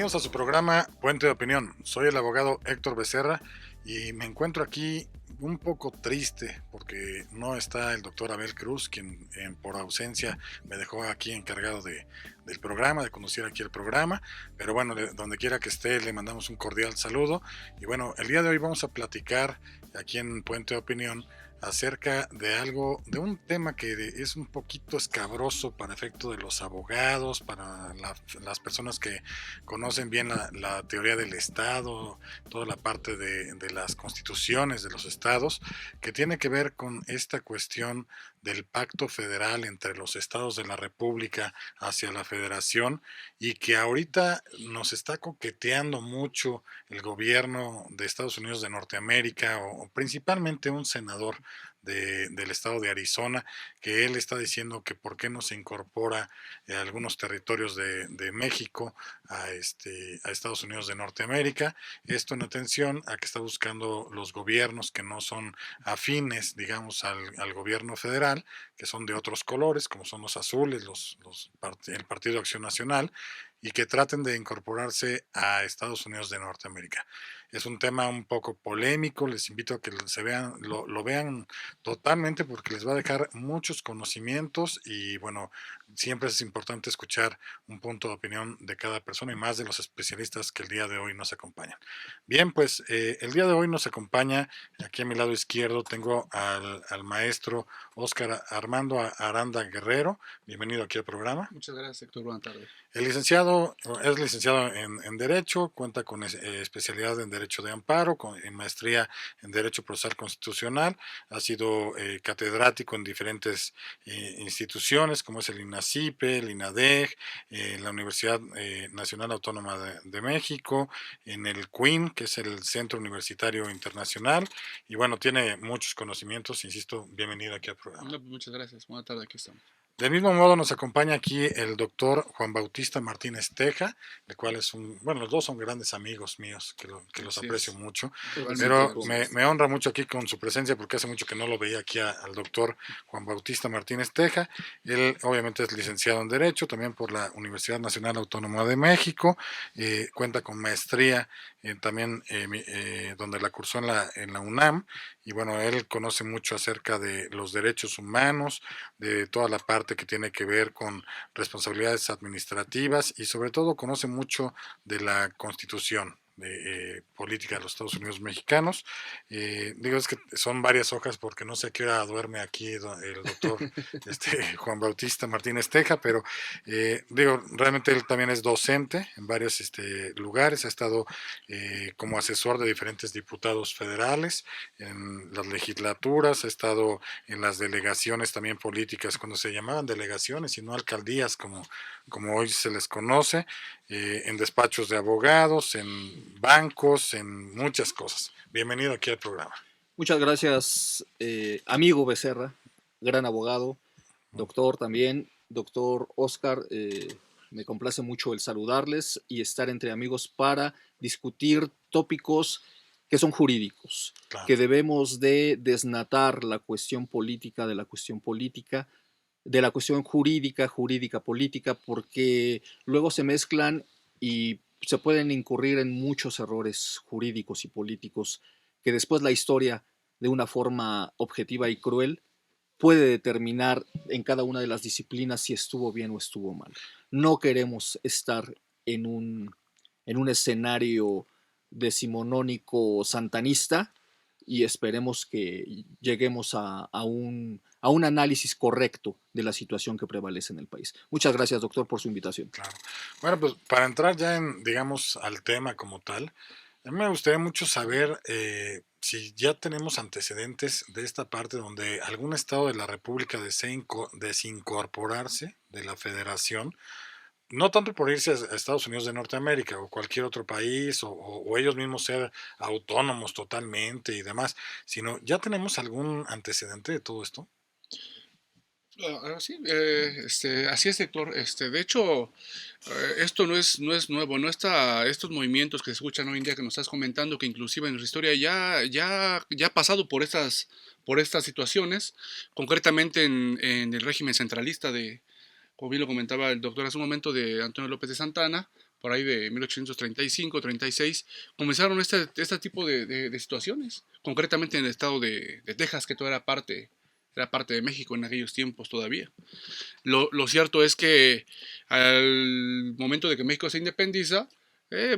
Bienvenidos a su programa Puente de Opinión. Soy el abogado Héctor Becerra y me encuentro aquí un poco triste porque no está el doctor Abel Cruz, quien por ausencia me dejó aquí encargado del programa, de conducir aquí el programa. Pero bueno, donde quiera que esté, le mandamos un cordial saludo. Y bueno, el día de hoy vamos a platicar aquí en Puente de Opinión acerca de un tema que es un poquito escabroso para efecto de los abogados, para las personas que conocen bien la teoría del Estado, toda la parte de las constituciones de los estados, que tiene que ver con esta cuestión del pacto federal entre los estados de la República hacia la federación, y que ahorita nos está coqueteando mucho el gobierno de Estados Unidos de Norteamérica, o principalmente un senador del estado de Arizona, que él está diciendo que por qué no se incorpora algunos territorios de México a Estados Unidos de Norteamérica. Esto en atención a que está buscando los gobiernos que no son afines, digamos, al gobierno federal, que son de otros colores, como son los azules, el Partido de Acción Nacional, y que traten de incorporarse a Estados Unidos de Norteamérica. Es un tema un poco polémico, les invito a que lo vean totalmente, porque les va a dejar muchos conocimientos y bueno, siempre es importante escuchar un punto de opinión de cada persona y más de los especialistas que el día de hoy nos acompañan. Bien, pues el día de hoy nos acompaña, aquí a mi lado izquierdo tengo al maestro Óscar Armando Aranda Guerrero. Bienvenido aquí al programa. Muchas gracias, Héctor. Buenas tardes. El licenciado es licenciado en Derecho, cuenta con especialidad en Derecho de Amparo, en maestría en Derecho Procesal Constitucional, ha sido catedrático en diferentes instituciones como es el INACIPE, el INADEG, la Universidad Nacional Autónoma de México, en el CUIN, que es el Centro Universitario Internacional, y bueno, tiene muchos conocimientos, insisto, bienvenido aquí al programa. No, muchas gracias, buenas tardes, aquí estamos. Del mismo modo nos acompaña aquí el doctor Juan Bautista Martínez Teja, el cual es bueno, los dos son grandes amigos míos, que los aprecio mucho, pero me honra mucho aquí con su presencia, porque hace mucho que no lo veía aquí al doctor Juan Bautista Martínez Teja. Él obviamente es licenciado en Derecho, también por la Universidad Nacional Autónoma de México, cuenta con maestría también donde la cursó en la UNAM, y bueno, él conoce mucho acerca de los derechos humanos, de toda la parte que tiene que ver con responsabilidades administrativas, y sobre todo conoce mucho de la Constitución política de los Estados Unidos mexicanos. Digo, es que son varias hojas porque no sé a qué hora duerme aquí el doctor Juan Bautista Martínez Teja, pero digo, realmente él también es docente en varios lugares, ha estado como asesor de diferentes diputados federales en las legislaturas, ha estado en las delegaciones también políticas, cuando se llamaban delegaciones y no alcaldías como hoy se les conoce, en despachos de abogados, en bancos, en muchas cosas. Bienvenido aquí al programa. Muchas gracias, amigo Becerra, gran abogado, doctor también, doctor Óscar. Me complace mucho el saludarles y estar entre amigos para discutir tópicos que son jurídicos, claro, que debemos de desnatar la cuestión política de la cuestión política, de la cuestión jurídica política, porque luego se mezclan y se pueden incurrir en muchos errores jurídicos y políticos que después la historia, de una forma objetiva y cruel, puede determinar en cada una de las disciplinas si estuvo bien o estuvo mal. No queremos estar en un escenario decimonónico santanista, y esperemos que lleguemos a un análisis correcto de la situación que prevalece en el país. Muchas gracias, doctor, por su invitación. Claro. Bueno, pues para entrar ya digamos, al tema como tal, a mí me gustaría mucho saber si ya tenemos antecedentes de esta parte donde algún estado de la República desea desincorporarse de la federación, no tanto por irse a Estados Unidos de Norteamérica o cualquier otro país, o ellos mismos ser autónomos totalmente y demás, sino ya tenemos algún antecedente de todo esto. Sí, así es, Héctor. De hecho, esto no es nuevo, no está, estos movimientos que se escuchan hoy en día que nos estás comentando, que inclusive en nuestra historia ya ha pasado por estas situaciones, concretamente en el régimen centralista como bien lo comentaba el doctor hace un momento, de Antonio López de Santana, por ahí de 1835, 36, comenzaron este tipo de situaciones, concretamente en el estado de Texas, que todo era parte de México en aquellos tiempos todavía. Lo cierto es que al momento de que México se independiza,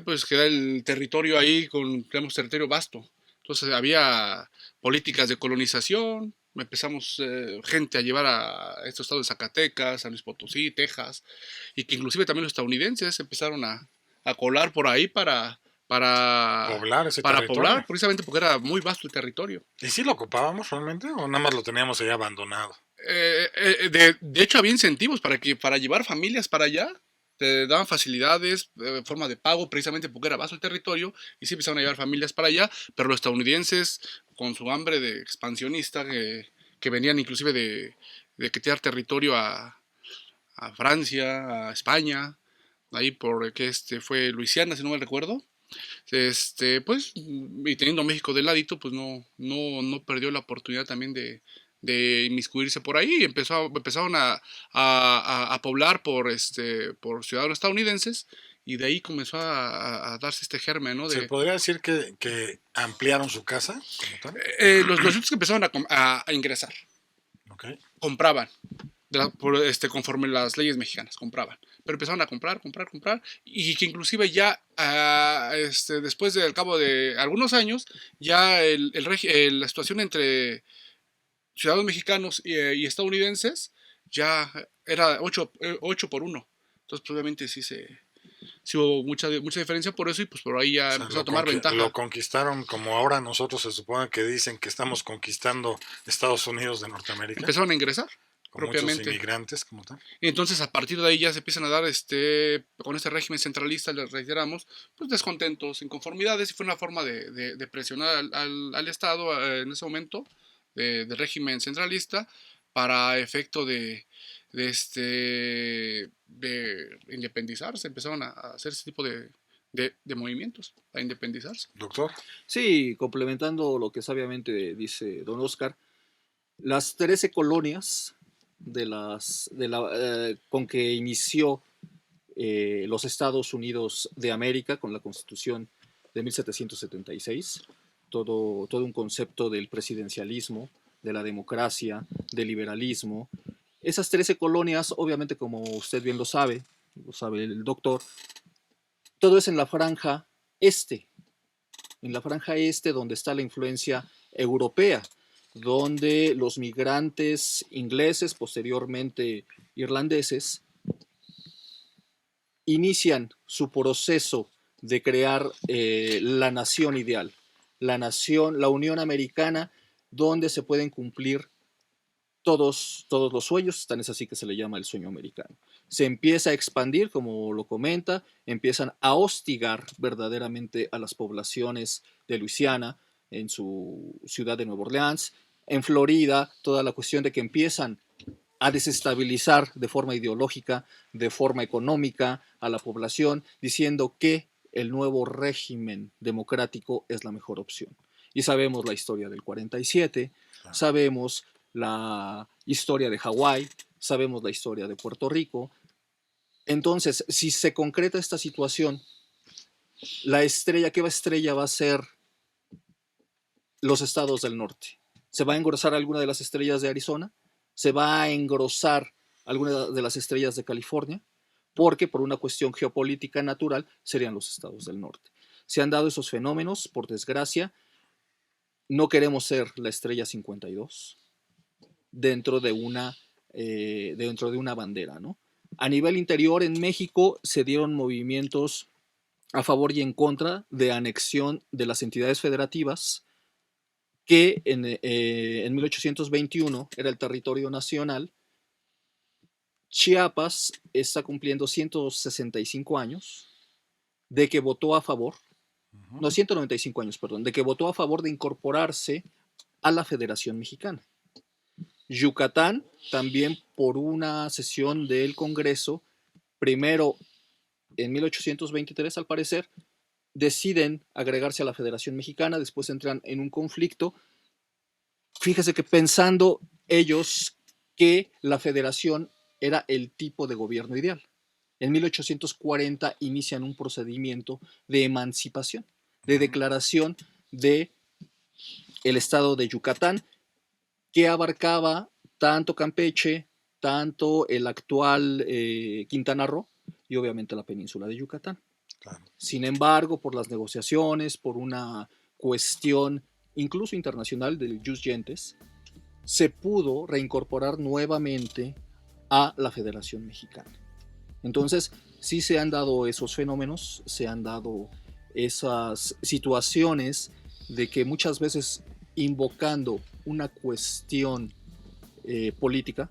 pues queda el territorio ahí tenemos territorio vasto. Entonces había políticas de colonización, empezamos gente a llevar a estos estados de Zacatecas, San Luis Potosí, Texas, y que inclusive también los estadounidenses empezaron a colar por ahí Poblar ese para territorio. poblar, precisamente porque era muy vasto el territorio. ¿Y si lo ocupábamos realmente o nada más lo teníamos ahí abandonado? De hecho, había incentivos para llevar familias para allá. Te daban facilidades, forma de pago, precisamente porque era vasto el territorio, y sí empezaron a llevar familias para allá, pero los estadounidenses, con su hambre de expansionista, que venían inclusive de quitar territorio a Francia, a España, ahí por que fue Luisiana, si no me recuerdo, pues, y teniendo a México de ladito, pues no perdió la oportunidad también de inmiscuirse por ahí, y empezaron a poblar por ciudadanos estadounidenses, y de ahí comenzó a darse este germen, ¿no? ¿Se podría decir que ampliaron su casa como tal? Los sitios que empezaron a ingresar, Okay. compraban, conforme las leyes mexicanas, compraban. Pero empezaron a comprar, y que inclusive ya, después del cabo de algunos años, ya la situación entre ciudadanos mexicanos y estadounidenses ya era 8-1. Entonces, pues, obviamente sí hubo mucha diferencia por eso, y pues por ahí O ya sea, empezó a tomar ventaja. lo conquistaron como ahora nosotros se supone que dicen que estamos conquistando Estados Unidos de Norteamérica, Empezaron a ingresar con muchos propiamente. inmigrantes como tal. Y entonces a partir de ahí ya se empiezan a dar, con este régimen centralista, les reiteramos, pues descontentos, inconformidades, y fue una forma de presionar al Estado en ese momento, de régimen centralista, para efecto de independizarse. Empezaron a hacer ese tipo de movimientos para independizarse. Doctor, Sí, complementando lo que sabiamente dice don Oscar, las 13 colonias con que inició los Estados Unidos de América con la Constitución de 1776, todo un concepto del presidencialismo, de la democracia, del liberalismo. Esas 13 colonias, obviamente, como usted bien lo sabe el doctor, todo es en la franja este, donde está la influencia europea, donde los migrantes ingleses, posteriormente irlandeses, inician su proceso de crear la nación ideal, la Unión Americana, donde se pueden cumplir todos los sueños. Tan es así que se le llama el sueño americano. Se empieza a expandir, como lo comenta, empiezan a hostigar verdaderamente a las poblaciones de Luisiana, en su ciudad de Nueva Orleans, en Florida, toda la cuestión de que empiezan a desestabilizar de forma ideológica, de forma económica a la población, diciendo que el nuevo régimen democrático es la mejor opción. Y sabemos la historia del 47, sabemos la historia de Hawái, sabemos la historia de Puerto Rico. Entonces, si se concreta esta situación, ¿qué estrella va a ser los estados del norte? ¿Se va a engrosar alguna de las estrellas de Arizona? ¿Se va a engrosar alguna de las estrellas de California? Porque por una cuestión geopolítica natural serían los estados del norte. Se han dado esos fenómenos, por desgracia. No queremos ser la estrella 52 dentro de una bandera, ¿no? A nivel interior, en México, se dieron movimientos a favor y en contra de anexión de las entidades federativas, que en 1821 era el territorio nacional. Chiapas está cumpliendo 165 años de que votó a favor, no, 195 años, perdón, de que votó a favor de incorporarse a la Federación Mexicana. Yucatán, también por una sesión del Congreso, primero en 1823 al parecer, deciden agregarse a la Federación Mexicana, después entran en un conflicto. Fíjese que pensando ellos que la federación era el tipo de gobierno ideal. En 1840 inician un procedimiento de emancipación, de declaración de el estado de Yucatán, que abarcaba tanto Campeche, tanto el actual Quintana Roo y obviamente la península de Yucatán. Claro. Sin embargo, por las negociaciones, por una cuestión incluso internacional del jus gentes, se pudo reincorporar nuevamente a la Federación Mexicana. Entonces, sí se han dado esos fenómenos, se han dado esas situaciones de que muchas veces invocando una cuestión política,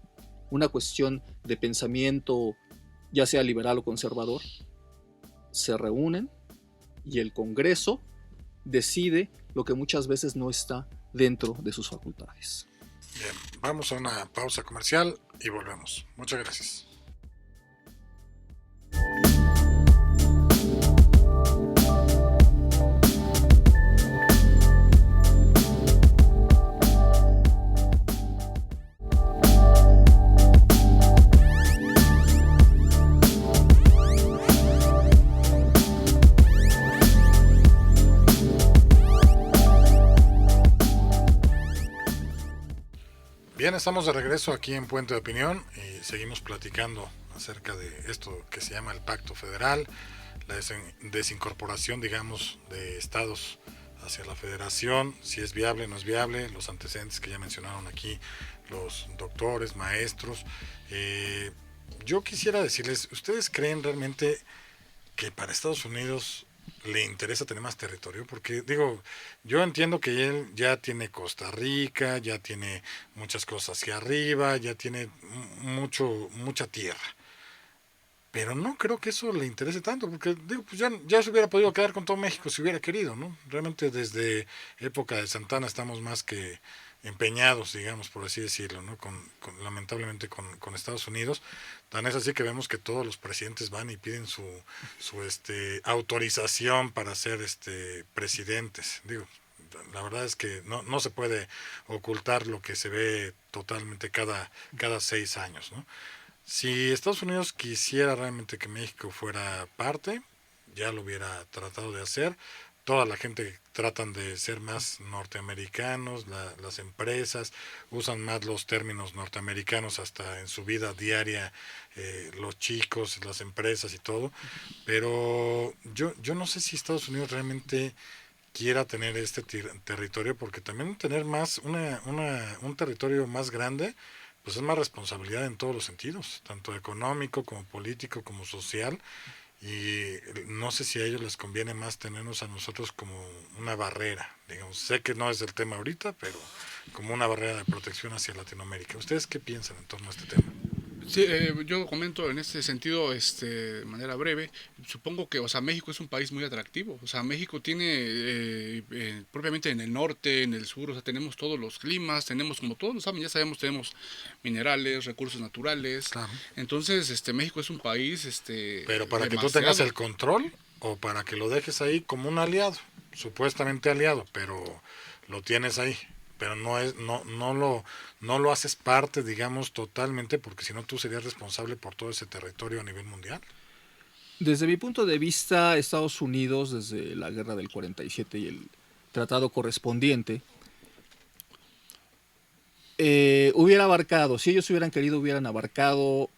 una cuestión de pensamiento, ya sea liberal o conservador, se reúnen y el Congreso decide lo que muchas veces no está dentro de sus facultades. Bien, vamos a una pausa comercial y volvemos. Muchas gracias. Bien, estamos de regreso aquí en Puente de Opinión y seguimos platicando acerca de esto que se llama el Pacto Federal, la desincorporación, digamos, de estados hacia la federación, si es viable, no es viable, los antecedentes que ya mencionaron aquí los doctores, maestros. Yo quisiera decirles, ¿ustedes creen realmente que para Estados Unidos le interesa tener más territorio? Porque digo, yo entiendo que él ya tiene Costa Rica, ya tiene muchas cosas hacia arriba, ya tiene mucha tierra, pero no creo que eso le interese tanto, porque digo, pues ya se hubiera podido quedar con todo México si hubiera querido, ¿no? Realmente desde época de Santana estamos más que empeñados, digamos, por así decirlo, ¿no? Lamentablemente con Estados Unidos. Tan es así que vemos que todos los presidentes van y piden su autorización para ser presidentes. Digo, la verdad es que no se puede ocultar lo que se ve totalmente cada 6 años, ¿no? Si Estados Unidos quisiera realmente que México fuera parte, ya lo hubiera tratado de hacer. Toda la gente tratan de ser más norteamericanos, las empresas usan más los términos norteamericanos hasta en su vida diaria, los chicos, las empresas y todo. Pero yo no sé si Estados Unidos realmente quiera tener este territorio, porque también tener más un territorio más grande, pues es más responsabilidad en todos los sentidos, tanto económico como político como social, y no sé si a ellos les conviene más tenernos a nosotros como una barrera, digamos. Sé que no es el tema ahorita, pero como una barrera de protección hacia Latinoamérica. ¿Ustedes qué piensan en torno a este tema? Sí, yo comento en este sentido, de manera breve. Supongo que, o sea, México es un país muy atractivo. O sea, México tiene, propiamente en el norte, en el sur, o sea, tenemos todos los climas, tenemos, como todos lo saben, ya sabemos, tenemos minerales, recursos naturales. Claro. Entonces, México es un país, Pero para que tú demasiado. tengas el control o para que lo dejes ahí como un aliado, supuestamente aliado, pero lo tienes ahí. Pero no lo haces parte, digamos, totalmente, porque si no tú serías responsable por todo ese territorio a nivel mundial. Desde mi punto de vista, Estados Unidos, desde la guerra del 47 y el tratado correspondiente, hubiera abarcado, si ellos hubieran querido, hubieran abarcado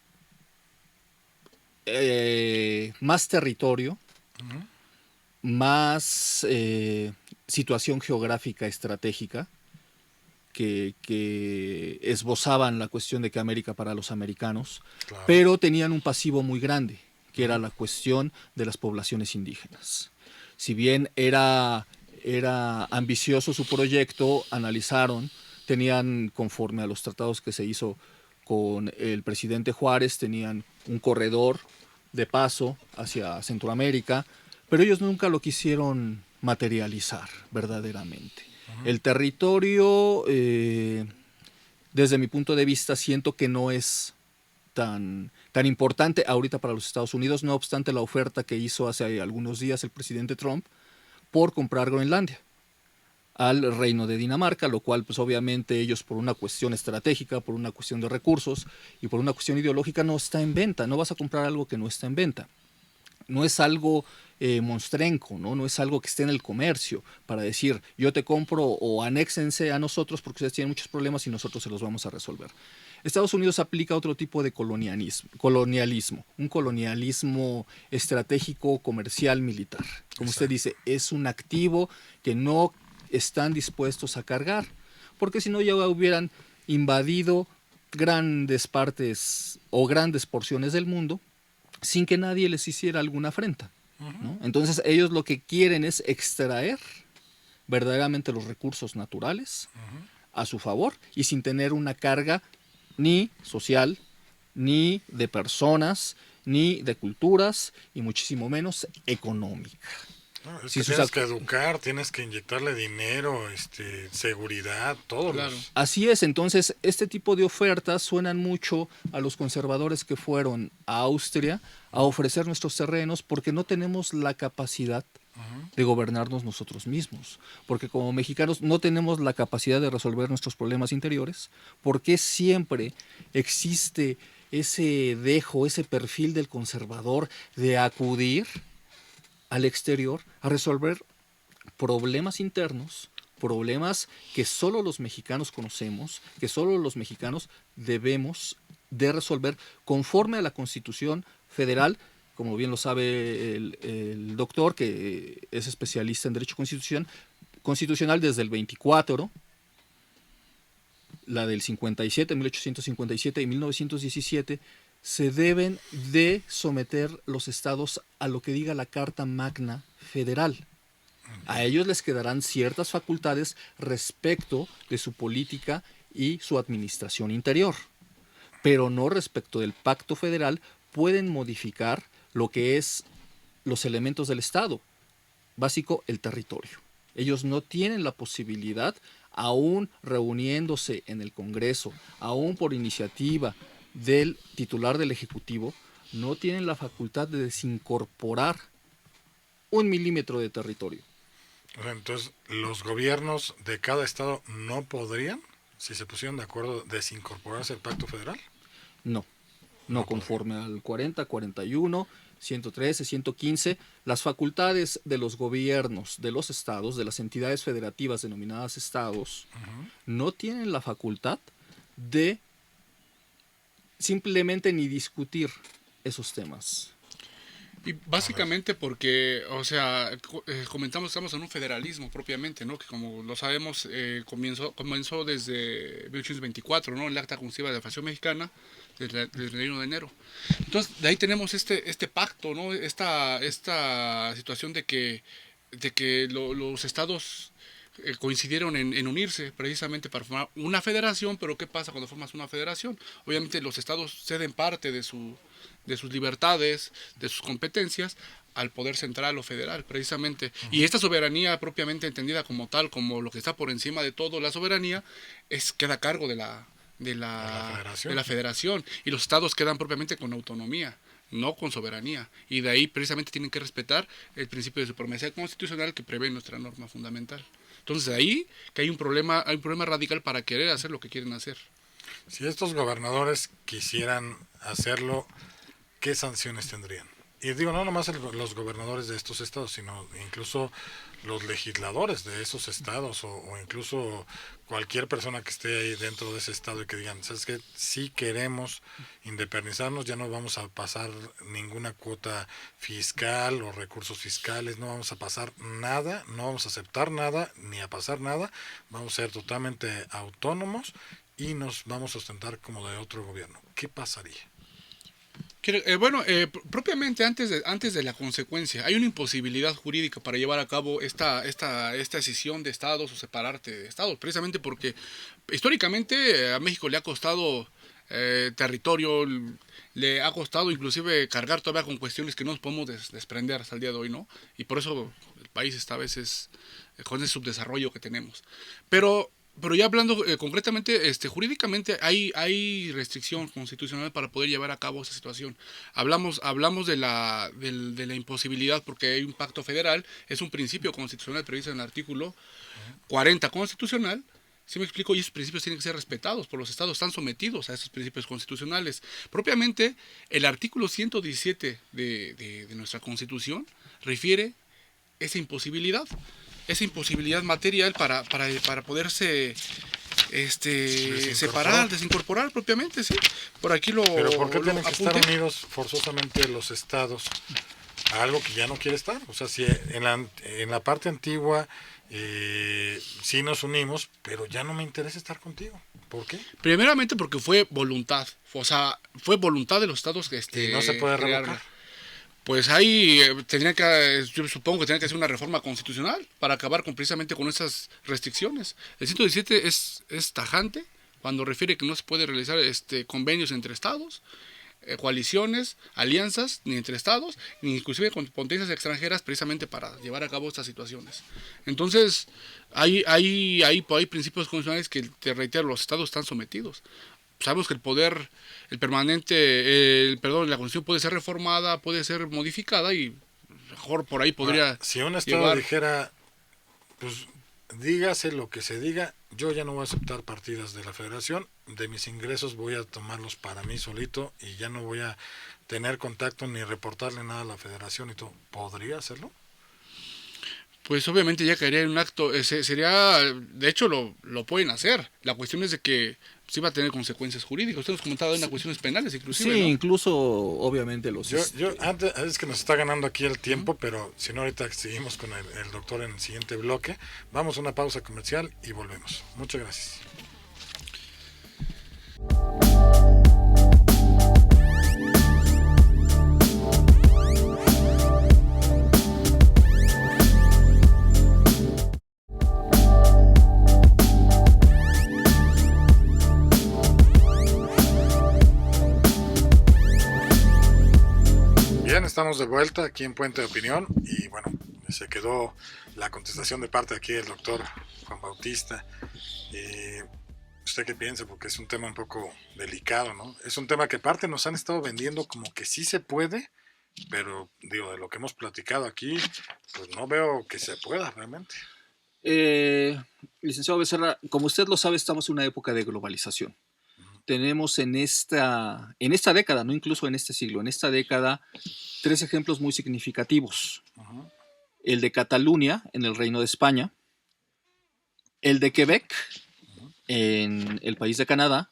más territorio, más situación geográfica estratégica, que esbozaban la cuestión de que América para los americanos, claro, pero tenían un pasivo muy grande, que era la cuestión de las poblaciones indígenas. Si bien era ambicioso su proyecto, analizaron, tenían, conforme a los tratados que se hizo con el presidente Juárez, tenían un corredor de paso hacia Centroamérica, pero ellos nunca lo quisieron materializar verdaderamente. El territorio, desde mi punto de vista, siento que no es tan importante ahorita para los Estados Unidos, no obstante la oferta que hizo hace algunos días el presidente Trump por comprar Groenlandia. al reino de Dinamarca, lo cual pues obviamente ellos por una cuestión estratégica, por una cuestión de recursos y por una cuestión ideológica no está en venta. No vas a comprar algo que no está en venta. No es algo monstrenco, ¿no? No es algo que esté en el comercio para decir yo te compro o anéxense a nosotros porque ustedes tienen muchos problemas y nosotros se los vamos a resolver. Estados Unidos aplica otro tipo de colonialismo, un colonialismo estratégico, comercial, militar. Como usted dice, es un activo que no están dispuestos a cargar, porque si no ya hubieran invadido grandes partes o grandes porciones del mundo sin que nadie les hiciera alguna afrenta, ¿no? Entonces ellos lo que quieren es extraer verdaderamente los recursos naturales a su favor y sin tener una carga ni social, ni de personas, ni de culturas, y muchísimo menos económica. No, es Si que sus tienes ac- que educar, tienes que inyectarle dinero, seguridad, todo. Claro. Así es, entonces este tipo de ofertas suenan mucho a los conservadores que fueron a Austria a ofrecer nuestros terrenos porque no tenemos la capacidad de gobernarnos nosotros mismos, porque como mexicanos no tenemos la capacidad de resolver nuestros problemas interiores, porque siempre existe ese dejo, ese perfil del conservador de acudir al exterior a resolver problemas internos, problemas que solo los mexicanos conocemos, que solo los mexicanos debemos de resolver conforme a la Constitución Federal, como bien lo sabe el doctor, que es especialista en Derecho Constitucional desde el 24, la del 57, 1857 y 1917, se deben de someter los estados a lo que diga la Carta Magna Federal. A ellos les quedarán ciertas facultades respecto de su política y su administración interior, pero no respecto del pacto federal. Pueden modificar lo que es los elementos del Estado, básico el territorio. Ellos no tienen la posibilidad, aún reuniéndose en el Congreso, aún por iniciativa del titular del Ejecutivo, no tienen la facultad de desincorporar un milímetro de territorio. O sea, entonces, los gobiernos de cada estado no podrían, si se pusieran de acuerdo, desincorporarse al pacto federal. No, no conforme al 40, 41, 113, 115, las facultades de los gobiernos de los estados, de las entidades federativas denominadas estados, no tienen la facultad de simplemente ni discutir esos temas. Y básicamente porque, o sea, comentamos, estamos en un federalismo propiamente, ¿no? Que como lo sabemos, comenzó desde 1824, ¿no? El Acta Constitutiva de la Federación Mexicana, del 1 de enero. Entonces, de ahí tenemos este pacto, ¿no? Esta situación de que los estados coincidieron en unirse precisamente para formar una federación, pero ¿qué pasa cuando formas una federación? Obviamente los estados ceden parte de sus libertades, de sus competencias, al poder central o federal, precisamente. Y esta soberanía propiamente entendida como tal, como lo que está por encima de todo, la soberanía, queda a cargo de la federación. Y los estados quedan propiamente con autonomía, no con soberanía. Y de ahí precisamente tienen que respetar el principio de supremacía constitucional que prevé nuestra norma fundamental. Entonces de ahí que hay un problema radical para querer hacer lo que quieren hacer. Si estos gobernadores quisieran hacerlo, ¿qué sanciones tendrían? Y digo, no nomás los gobernadores de estos estados, sino incluso los legisladores de esos estados o incluso cualquier persona que esté ahí dentro de ese estado y que digan, ¿sabes qué? Si queremos independizarnos, ya no vamos a pasar ninguna cuota fiscal o recursos fiscales, no vamos a pasar nada, no vamos a aceptar nada, ni a pasar nada, vamos a ser totalmente autónomos y nos vamos a sustentar como de otro gobierno. ¿Qué pasaría? Propiamente antes de la consecuencia, hay una imposibilidad jurídica para llevar a cabo esta decisión de estados o separarte de estados, precisamente porque históricamente a México le ha costado territorio, le ha costado inclusive cargar todavía con cuestiones que no nos podemos desprender hasta el día de hoy, ¿no? Y por eso el país está a veces con ese subdesarrollo que tenemos. Pero Pero ya hablando concretamente, jurídicamente hay restricción constitucional para poder llevar a cabo esa situación. Hablamos de la imposibilidad porque hay un pacto federal, es un principio constitucional previsto en el artículo 40 constitucional. ¿Sí me explico? Y esos principios tienen que ser respetados por los estados, están sometidos a esos principios constitucionales. Propiamente, el artículo 117 de nuestra Constitución refiere esa imposibilidad material para poderse separar, desincorporar propiamente, ¿sí? Por aquí Pero ¿por qué lo tienen que estar apunté. unidos forzosamente los estados a algo que ya no quiere estar? O sea, si en la parte antigua sí nos unimos, pero ya no me interesa estar contigo. ¿Por qué? Primeramente porque fue voluntad, o sea, fue voluntad de los estados que Y no se puede crearlo. revocar. Pues ahí yo supongo que tendría que hacer una reforma constitucional para acabar precisamente con esas restricciones. El 117 es tajante cuando refiere que no se puede realizar convenios entre estados, coaliciones, alianzas, ni entre estados, ni inclusive con potencias extranjeras precisamente para llevar a cabo estas situaciones. Entonces, hay principios constitucionales que, te reitero, los estados están sometidos. Sabemos que el poder, la Constitución puede ser reformada, puede ser modificada y mejor por ahí podría Ahora, si un estado llevar. dijera, pues dígase lo que se diga, yo ya no voy a aceptar partidas de la federación, de mis ingresos voy a tomarlos para mí solito y ya no voy a tener contacto ni reportarle nada a la federación y todo. ¿Podría hacerlo? Pues obviamente ya caería en un acto, sería, de hecho lo pueden hacer. La cuestión es de que sí va a tener consecuencias jurídicas. Usted nos comentaba de unas cuestiones penales inclusive, Sí, ¿no? incluso obviamente los... Yo antes, es que nos está ganando aquí el tiempo, pero si no ahorita seguimos con el doctor en el siguiente bloque. Vamos a una pausa comercial y volvemos. Muchas gracias. Bien, estamos de vuelta aquí en Puente de Opinión y bueno, se quedó la contestación de parte aquí del doctor Juan Bautista. ¿Usted qué piensa? Porque es un tema un poco delicado, ¿no? Es un tema que aparte nos han estado vendiendo como que sí se puede, pero digo, de lo que hemos platicado aquí, pues no veo que se pueda realmente. Licenciado Becerra, como usted lo sabe, estamos en una época de globalización. Tenemos en esta década, no incluso en este siglo, en esta década, 3 ejemplos muy significativos. El de Cataluña, en el Reino de España, el de Quebec, en el país de Canadá,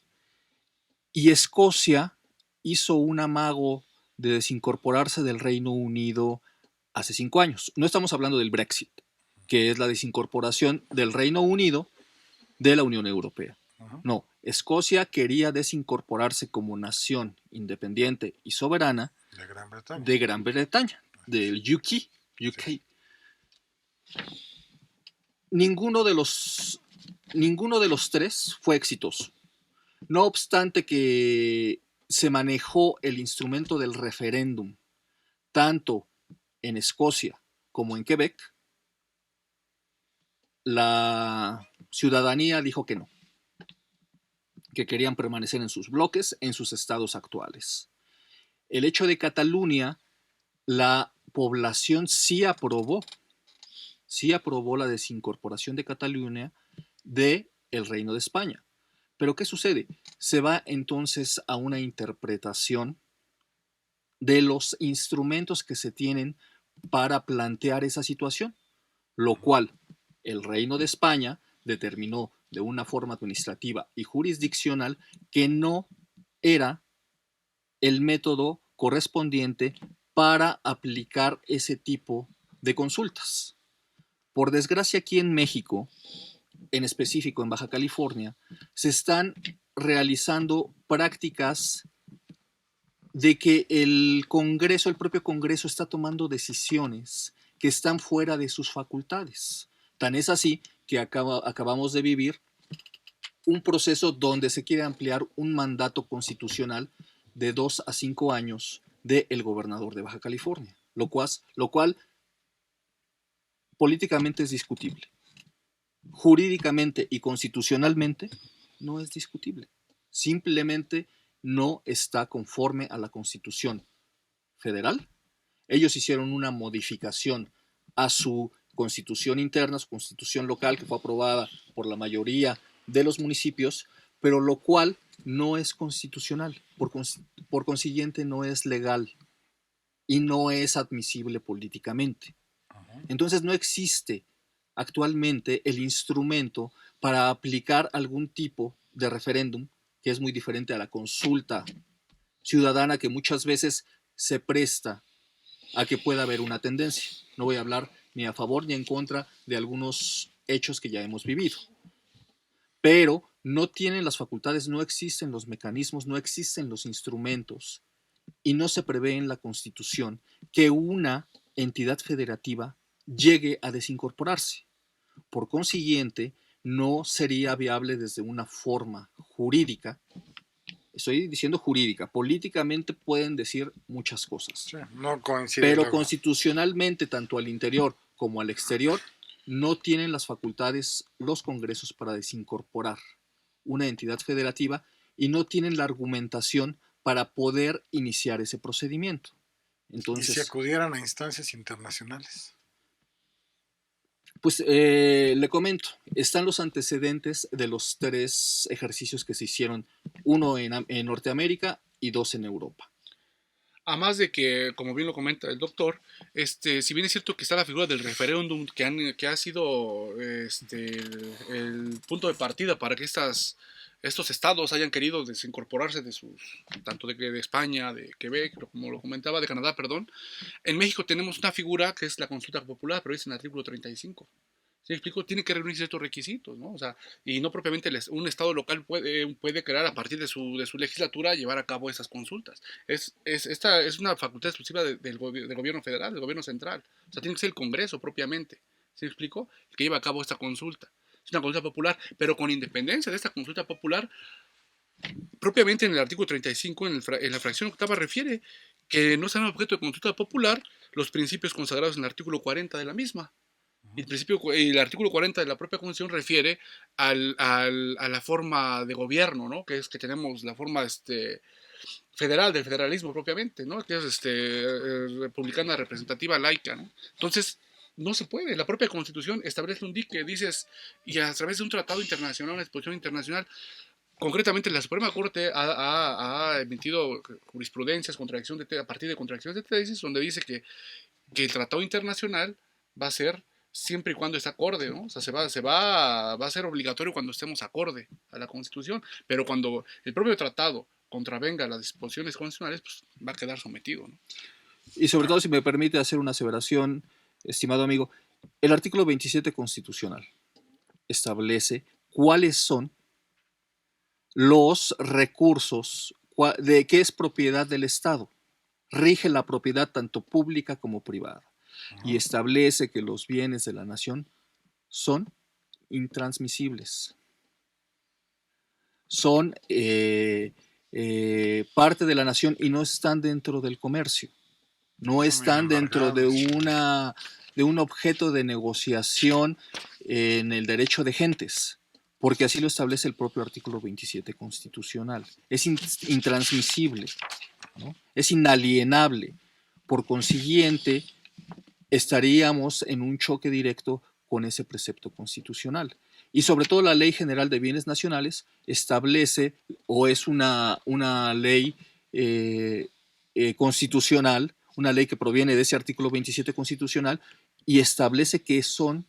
y Escocia hizo un amago de desincorporarse del Reino Unido hace 5 años. No estamos hablando del Brexit, que es la desincorporación del Reino Unido de la Unión Europea. No, Escocia quería desincorporarse como nación independiente y soberana de Gran Bretaña, del UK. Sí. Ninguno de los 3 fue exitoso. No obstante que se manejó el instrumento del referéndum tanto en Escocia como en Quebec, la ciudadanía dijo que no, que querían permanecer en sus bloques, en sus estados actuales. El hecho de Cataluña, la población sí aprobó la desincorporación de Cataluña del Reino de España. Pero ¿qué sucede? Se va entonces a una interpretación de los instrumentos que se tienen para plantear esa situación, lo cual el Reino de España determinó de una forma administrativa y jurisdiccional que no era el método correspondiente para aplicar ese tipo de consultas. Por desgracia, aquí en México, en específico en Baja California, se están realizando prácticas de que el propio Congreso está tomando decisiones que están fuera de sus facultades. Tan es así que acabamos de vivir un proceso donde se quiere ampliar un mandato constitucional de 2 a 5 años del gobernador de Baja California, lo cual políticamente es discutible. jurídicamente y constitucionalmente no es discutible. Simplemente no está conforme a la Constitución federal. Ellos hicieron una modificación a su constitución interna, su constitución local, que fue aprobada por la mayoría de los municipios, pero lo cual no es constitucional, por consiguiente no es legal y no es admisible políticamente. Entonces no existe actualmente el instrumento para aplicar algún tipo de referéndum, que es muy diferente a la consulta ciudadana, que muchas veces se presta a que pueda haber una tendencia. No voy a hablar ni a favor ni en contra de algunos hechos que ya hemos vivido, pero no tienen las facultades, no existen los mecanismos, no existen los instrumentos y no se prevé en la Constitución que una entidad federativa llegue a desincorporarse. Por consiguiente, no sería viable desde una forma jurídica. Estoy diciendo jurídica, políticamente pueden decir muchas cosas. Sí, no coincide Pero luego. constitucionalmente, tanto al interior como al exterior, no tienen las facultades los congresos para desincorporar una entidad federativa y no tienen la argumentación para poder iniciar ese procedimiento. Entonces, ¿y si acudieran a instancias internacionales? pues le comento, están los antecedentes de los 3 ejercicios que se hicieron, uno en Norteamérica y 2 en Europa. Además de que, como bien lo comenta el doctor, si bien es cierto que está la figura del referéndum que ha sido el punto de partida para que estos estados hayan querido desincorporarse de tanto de España, de Quebec, como lo comentaba, de Canadá, perdón. En México tenemos una figura que es la consulta popular, pero es en el artículo 35. ¿Sí me explico? Tiene que reunir ciertos requisitos, ¿no? O sea, y no propiamente un estado local puede crear a partir de su legislatura llevar a cabo esas consultas. Esta es una facultad exclusiva del gobierno federal, del gobierno central. O sea, tiene que ser el Congreso propiamente. ¿Sí me explico? El que lleva a cabo esta consulta. Es una consulta popular, pero con independencia de esta consulta popular, propiamente en el artículo 35, en la fracción octava, refiere que no serán objeto de consulta popular los principios consagrados en el artículo 40 de la misma. Y el artículo 40 de la propia Constitución refiere a la forma de gobierno, ¿no? Que es que tenemos la forma federal, del federalismo propiamente, ¿no? Que es republicana representativa laica, ¿no? Entonces, no se puede. La propia Constitución establece un dique, dices, y a través de un tratado internacional, una disposición internacional, concretamente la Suprema Corte ha emitido jurisprudencias a partir de contradicciones de tesis, donde dice que el tratado internacional va a ser siempre y cuando esté acorde, ¿no? O sea, va a ser obligatorio cuando estemos acorde a la Constitución, pero cuando el propio tratado contravenga las disposiciones constitucionales, pues va a quedar sometido, ¿no? Y sobre todo, si me permite hacer una aseveración, estimado amigo, el artículo 27 constitucional establece cuáles son los recursos de qué es propiedad del Estado. Rige la propiedad tanto pública como privada y establece que los bienes de la nación son intransmisibles. Son parte de la nación y no están dentro del comercio. No están dentro de un objeto de negociación en el derecho de gentes, porque así lo establece el propio artículo 27 constitucional. Es intransmisible, ¿no? Es inalienable. Por consiguiente, estaríamos en un choque directo con ese precepto constitucional. Y sobre todo la Ley General de Bienes Nacionales establece, o es una ley constitucional, una ley que proviene de ese artículo 27 constitucional, y establece que son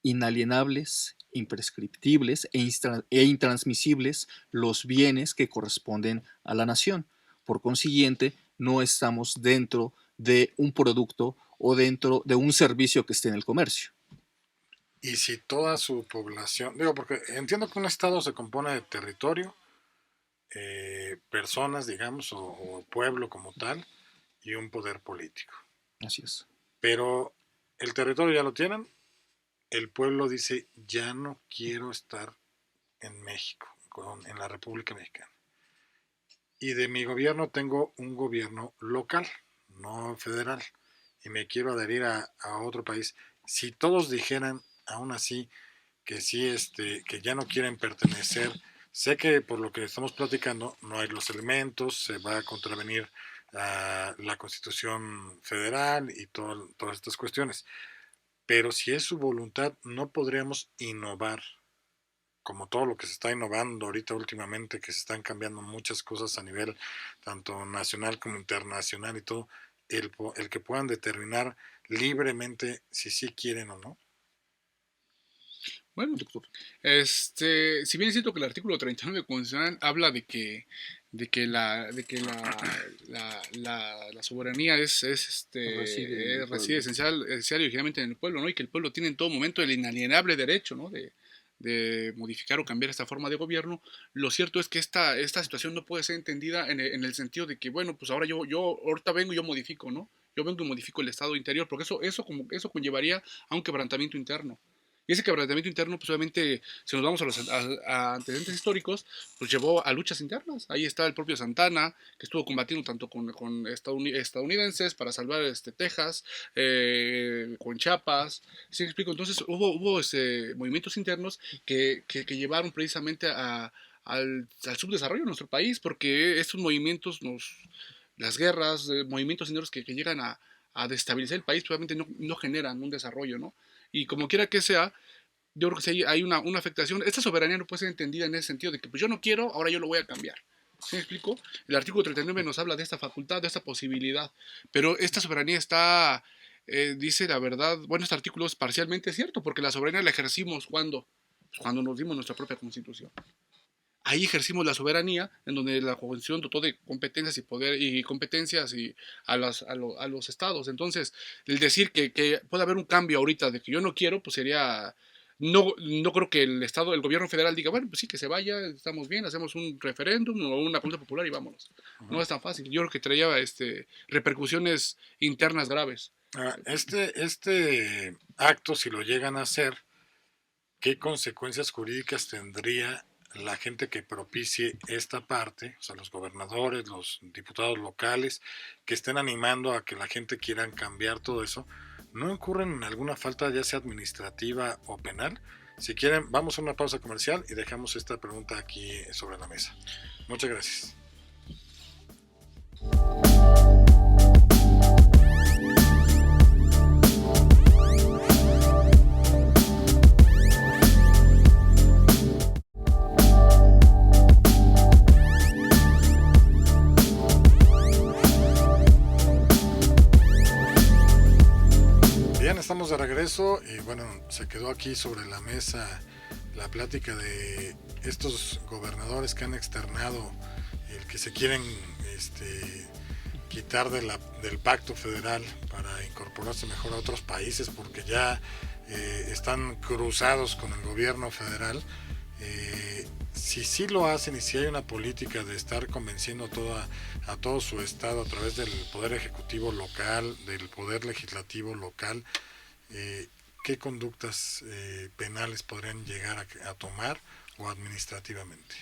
inalienables, imprescriptibles e intransmisibles los bienes que corresponden a la nación. Por consiguiente, no estamos dentro de un producto o dentro de un servicio que esté en el comercio. Y si toda su población, digo, porque entiendo que un estado se compone de territorio, personas, digamos, o pueblo como tal, y un poder político. Así es. Pero el territorio ya lo tienen, el pueblo dice, ya no quiero estar en México, en la República Mexicana. Y de mi gobierno tengo un gobierno local, no federal, y me quiero adherir a otro país. Si todos dijeran, aún así, que sí, que ya no quieren pertenecer. Sé que por lo que estamos platicando no hay los elementos, se va a contravenir a la Constitución Federal y todas estas cuestiones. Pero si es su voluntad, no podríamos innovar, como todo lo que se está innovando ahorita últimamente, que se están cambiando muchas cosas a nivel tanto nacional como internacional y todo, el que puedan determinar libremente si sí quieren o no. Bueno, doctor. si bien es cierto que el artículo 39 constitucional habla de que la soberanía reside esencial y originalmente en el pueblo, ¿no? Y que el pueblo tiene en todo momento el inalienable derecho, ¿no? de modificar o cambiar esta forma de gobierno. Lo cierto es que esta situación no puede ser entendida en el sentido de que, bueno, pues ahora yo ahorita vengo y yo modifico, ¿no? Yo vengo y modifico el estado interior, porque eso conllevaría a un quebrantamiento interno. Y ese quebrantamiento interno, pues obviamente, si nos vamos a antecedentes históricos, pues llevó a luchas internas. Ahí está el propio Santana, que estuvo combatiendo tanto con estadounidenses para salvar Texas, con Chiapas. ¿Sí me explico? Entonces hubo movimientos internos que llevaron precisamente al subdesarrollo de nuestro país, porque estos movimientos, las guerras, movimientos internos que llegan a destabilizar el país, probablemente no generan un desarrollo, ¿no? Y como quiera que sea, yo creo que sí hay una afectación. Esta soberanía no puede ser entendida en ese sentido de que pues yo no quiero, ahora yo lo voy a cambiar. ¿Sí me explico? El artículo 39 nos habla de esta facultad, de esta posibilidad, pero esta soberanía está, dice la verdad, bueno, este artículo es parcialmente cierto, porque la soberanía la ejercimos cuando nos dimos nuestra propia constitución. Ahí ejercimos la soberanía, en donde la constitución dotó de competencias y poder y competencias a los estados. Entonces, el decir que puede haber un cambio ahorita de que yo no quiero, pues sería. No creo que el gobierno federal diga, bueno, pues sí, que se vaya, estamos bien, hacemos un referéndum o una consulta popular y vámonos. No es tan fácil. Yo creo que traía repercusiones internas graves. Este acto, si lo llegan a hacer, ¿qué consecuencias jurídicas tendría la gente que propicie esta parte, o sea, los gobernadores, los diputados locales, que estén animando a que la gente quiera cambiar todo eso? ¿No incurren en alguna falta, ya sea administrativa o penal? Si quieren, vamos a una pausa comercial y dejamos esta pregunta aquí sobre la mesa. Muchas gracias. Bien, estamos de regreso y bueno, se quedó aquí sobre la mesa la plática de estos gobernadores que han externado el que se quieren quitar del pacto federal para incorporarse mejor a otros países porque ya están cruzados con el gobierno federal. Si sí lo hacen y si hay una política de estar convenciendo a todo su estado a través del poder ejecutivo local, del poder legislativo local, ¿qué conductas penales podrían llegar a tomar o administrativamente?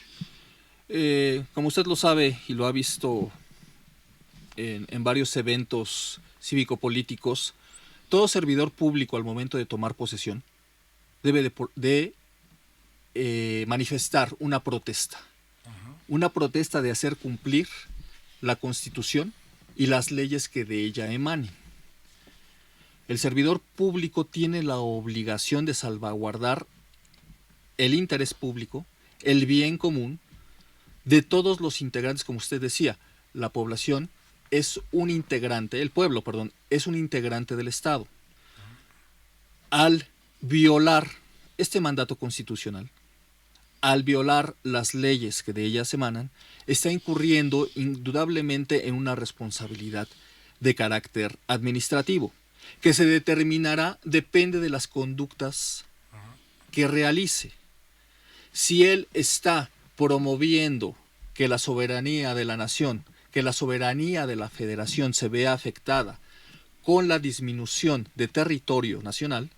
Como usted lo sabe y lo ha visto en varios eventos cívico-políticos, todo servidor público al momento de tomar posesión debe de manifestar una protesta. Una protesta de hacer cumplir la Constitución y las leyes que de ella emanen. El servidor público tiene la obligación de salvaguardar el interés público, el bien común de todos los integrantes, como usted decía. La población es un integrante, el pueblo, perdón, es un integrante del Estado. Al violar este mandato constitucional, al violar las leyes que de ellas emanan, está incurriendo indudablemente en una responsabilidad de carácter administrativo, que se determinará, depende de las conductas que realice. Si él está promoviendo que la soberanía de la nación, que la soberanía de la federación se vea afectada con la disminución de territorio nacional,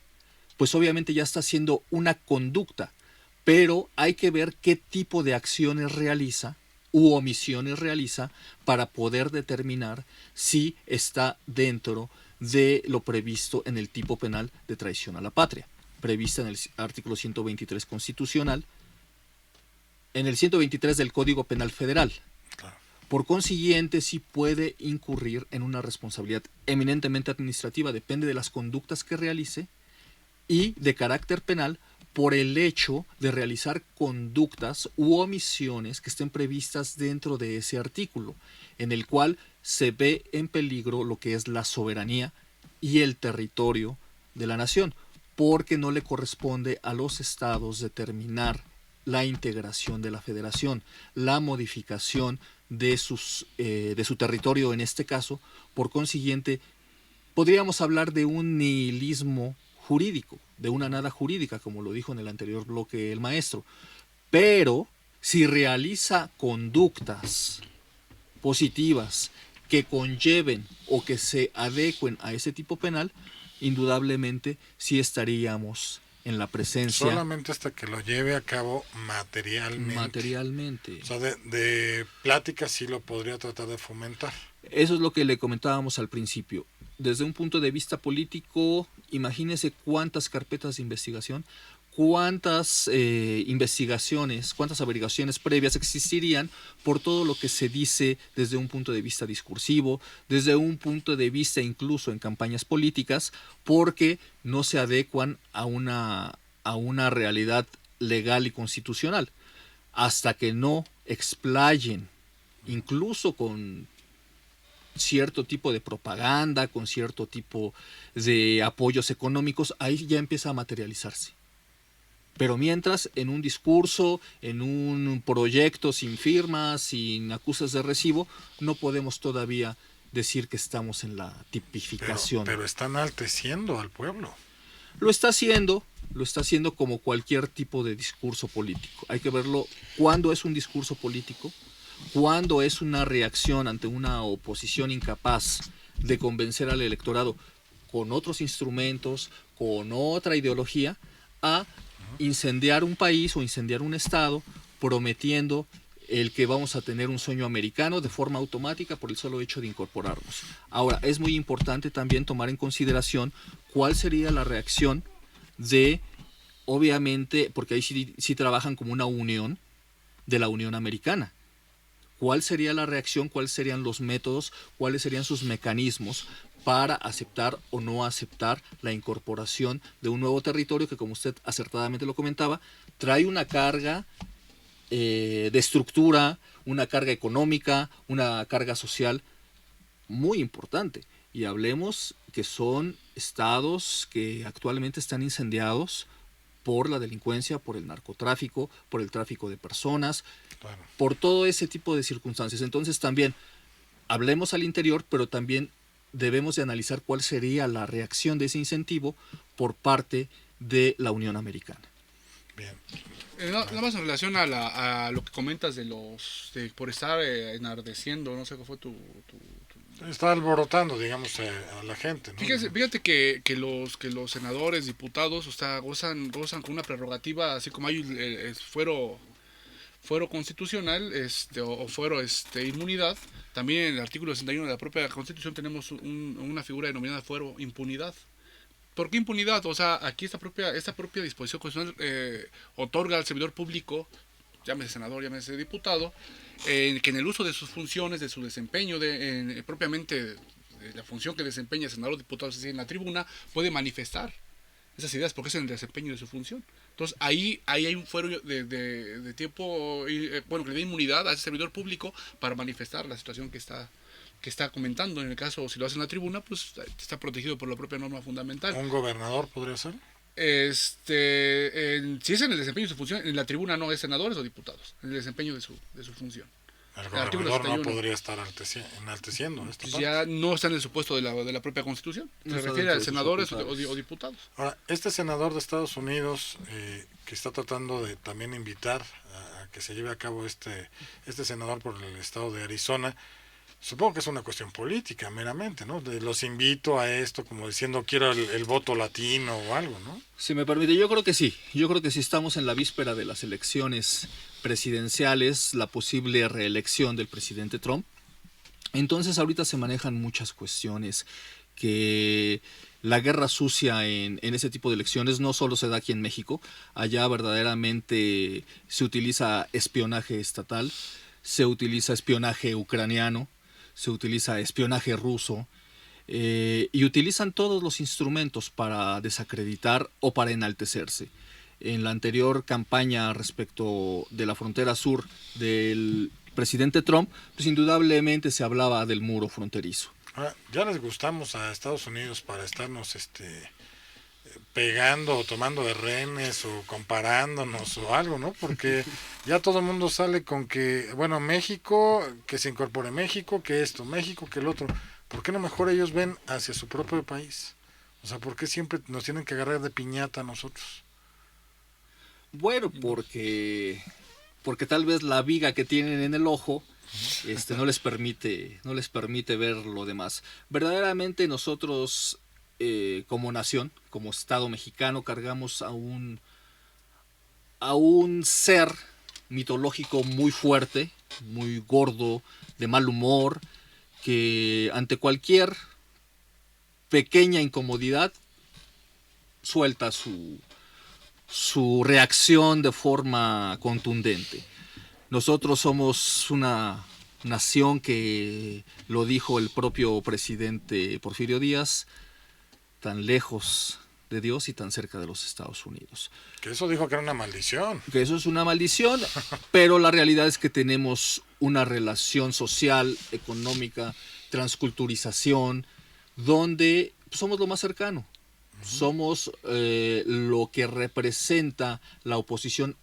pues obviamente ya está haciendo una conducta, pero hay que ver qué tipo de acciones realiza u omisiones realiza para poder determinar si está dentro de lo previsto en el tipo penal de traición a la patria. prevista en el artículo 123 constitucional, en el 123 del Código Penal Federal. Claro. Por consiguiente, sí puede incurrir en una responsabilidad eminentemente administrativa, depende de las conductas que realice, y de carácter penal por el hecho de realizar conductas u omisiones que estén previstas dentro de ese artículo, en el cual se ve en peligro lo que es la soberanía y el territorio de la nación, porque no le corresponde a los estados determinar la integración de la federación, la modificación de su territorio en este caso. Por consiguiente, podríamos hablar de un nihilismo jurídico, de una nada jurídica, como lo dijo en el anterior bloque el maestro. Pero si realiza conductas positivas que conlleven o que se adecuen a ese tipo penal, indudablemente sí estaríamos en la presencia. Solamente hasta que lo lleve a cabo materialmente. Materialmente. O sea, de plática sí lo podría tratar de fomentar. Eso es lo que le comentábamos al principio. Desde un punto de vista político, imagínese cuántas carpetas de investigación, cuántas investigaciones, cuántas averiguaciones previas existirían por todo lo que se dice desde un punto de vista discursivo, desde un punto de vista incluso en campañas políticas, porque no se adecuan a una realidad legal y constitucional. Hasta que no explayen, incluso con cierto tipo de propaganda, con cierto tipo de apoyos económicos, ahí ya empieza a materializarse. Pero mientras, en un discurso, en un proyecto sin firmas, sin acusas de recibo, no podemos todavía decir que estamos en la tipificación. Pero están enalteciendo al pueblo. Lo está haciendo como cualquier tipo de discurso político. Hay que verlo cuándo es un discurso político, cuándo es una reacción ante una oposición incapaz de convencer al electorado con otros instrumentos, con otra ideología, a incendiar un país o incendiar un estado prometiendo el que vamos a tener un sueño americano de forma automática por el solo hecho de incorporarnos. Ahora, es muy importante también tomar en consideración cuál sería la reacción de, obviamente, porque ahí sí trabajan como una unión de la Unión Americana. ¿Cuál sería la reacción? ¿Cuáles serían los métodos? ¿Cuáles serían sus mecanismos para aceptar o no aceptar la incorporación de un nuevo territorio que, como usted acertadamente lo comentaba, trae una carga de estructura, una carga económica, una carga social muy importante? Y hablemos que son estados que actualmente están incendiados por la delincuencia, por el narcotráfico, por el tráfico de personas, Claro. por todo ese tipo de circunstancias. Entonces también hablemos al interior, pero también debemos de analizar cuál sería la reacción de ese incentivo por parte de la Unión Americana. Bien. Nada más en relación a lo que comentas por estar enardeciendo, no sé qué fue tu Está alborotando, digamos, a la gente, ¿no? Fíjate que los senadores, diputados, o sea, gozan con una prerrogativa, así como hay fuero constitucional, o fuero inmunidad. También en el artículo 61 de la propia Constitución tenemos una figura denominada fuero impunidad. ¿Por qué impunidad? O sea, aquí esta propia disposición constitucional otorga al servidor público, llámese senador, llámese diputado, que en el uso de sus funciones, de su desempeño, propiamente la función que desempeña el senador o diputado, es decir, en la tribuna, puede manifestar esas ideas porque es en el desempeño de su función. Entonces ahí hay un fuero de tiempo, que le dé inmunidad a ese servidor público para manifestar la situación que está comentando. En el caso, si lo hace en la tribuna, pues está protegido por la propia norma fundamental. ¿Un gobernador podría ser? Si es en el desempeño de su función, en la tribuna no es senadores o diputados, en el desempeño de su función. El gobernador no podría estar enalteciendo esta parte. Ya no está en el supuesto de la propia Constitución. Se refiere a senadores o diputados. Ahora, este senador de Estados Unidos que está tratando de también invitar a que se lleve a cabo este senador por el estado de Arizona, supongo que es una cuestión política meramente, ¿no? Los invito a esto como diciendo quiero el voto latino o algo, ¿no? Si me permite, yo creo que sí. Yo creo que si estamos en la víspera de las elecciones presidenciales, la posible reelección del presidente Trump, entonces ahorita se manejan muchas cuestiones que la guerra sucia en ese tipo de elecciones no solo se da aquí en México, allá verdaderamente se utiliza espionaje estatal, se utiliza espionaje ucraniano, se utiliza espionaje ruso, y utilizan todos los instrumentos para desacreditar o para enaltecerse. En la anterior campaña respecto de la frontera sur del presidente Trump, pues indudablemente se hablaba del muro fronterizo. Ahora, ya les gustamos a Estados Unidos para estarnos pegando o tomando de rehenes o comparándonos o algo, ¿no? Porque ya todo el mundo sale con que, bueno, México, que se incorpore México, que esto, México, que el otro. ¿Por qué no mejor ellos ven hacia su propio país? O sea, ¿por qué siempre nos tienen que agarrar de piñata a nosotros? Bueno, porque tal vez la viga que tienen en el ojo no les permite ver lo demás. Verdaderamente nosotros, como nación, como Estado mexicano, cargamos a un ser mitológico muy fuerte, muy gordo, de mal humor, que ante cualquier pequeña incomodidad suelta su reacción de forma contundente. Nosotros somos una nación que, lo dijo el propio presidente Porfirio Díaz, tan lejos de Dios y tan cerca de los Estados Unidos. Que eso dijo que era una maldición. Que eso es una maldición, pero la realidad es que tenemos una relación social, económica, transculturización, donde somos lo más cercano. Somos lo que representa la oposición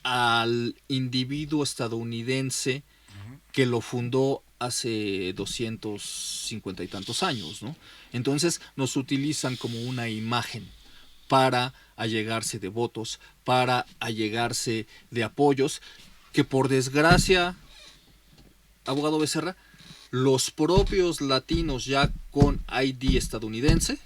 al individuo estadounidense que lo fundó hace 250 y tantos años, ¿no? Entonces nos utilizan como una imagen para allegarse de votos, para allegarse de apoyos, que por desgracia, abogado Becerra, los propios latinos ya con ID estadounidense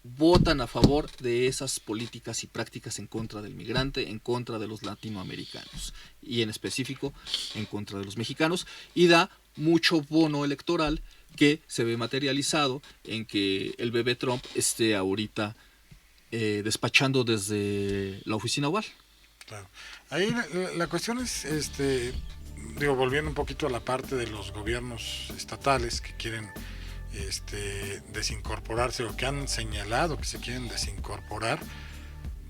votan a favor de esas políticas y prácticas en contra del migrante, en contra de los latinoamericanos y en específico en contra de los mexicanos, y da mucho bono electoral que se ve materializado en que el bebé Trump esté ahorita despachando desde la oficina oval. Claro. Ahí la cuestión es, volviendo un poquito a la parte de los gobiernos estatales que quieren desincorporarse o que han señalado que se quieren desincorporar,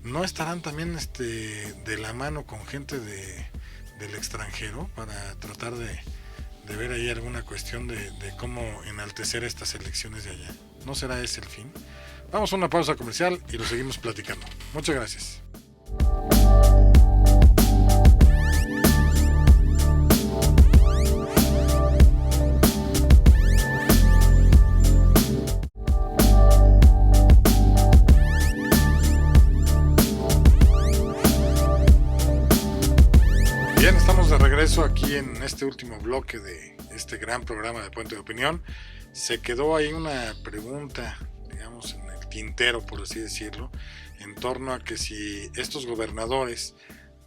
¿no estarán también de la mano con gente del extranjero para tratar de ver ahí alguna cuestión de cómo enaltecer estas elecciones de allá? ¿No será ese el fin? Vamos a una pausa comercial y lo seguimos platicando. Muchas gracias. Bien, estamos de regreso aquí en este último bloque de este gran programa de Puente de Opinión. Se quedó ahí una pregunta, digamos, en el tintero, por así decirlo, en torno a que si estos gobernadores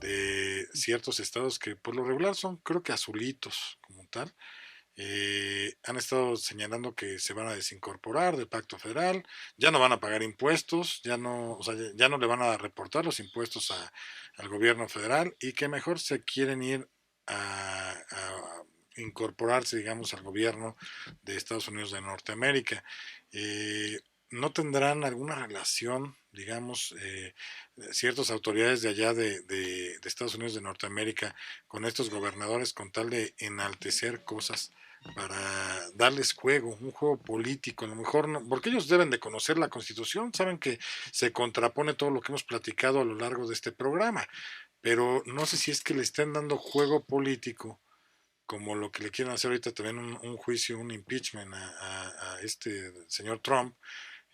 de ciertos estados que por lo regular son, creo que azulitos como tal, han estado señalando que se van a desincorporar del Pacto Federal, ya no van a pagar impuestos, ya no, o sea, ya no le van a reportar los impuestos al gobierno federal y que mejor se quieren ir a incorporarse, digamos, al gobierno de Estados Unidos de Norteamérica. ¿No tendrán alguna relación, digamos, ciertas autoridades de allá de Estados Unidos de Norteamérica con estos gobernadores con tal de enaltecer cosas para darles juego, un juego político? A lo mejor no, porque ellos deben de conocer la Constitución, saben que se contrapone todo lo que hemos platicado a lo largo de este programa, pero no sé si es que le estén dando juego político como lo que le quieren hacer ahorita también un juicio, un impeachment a este señor Trump,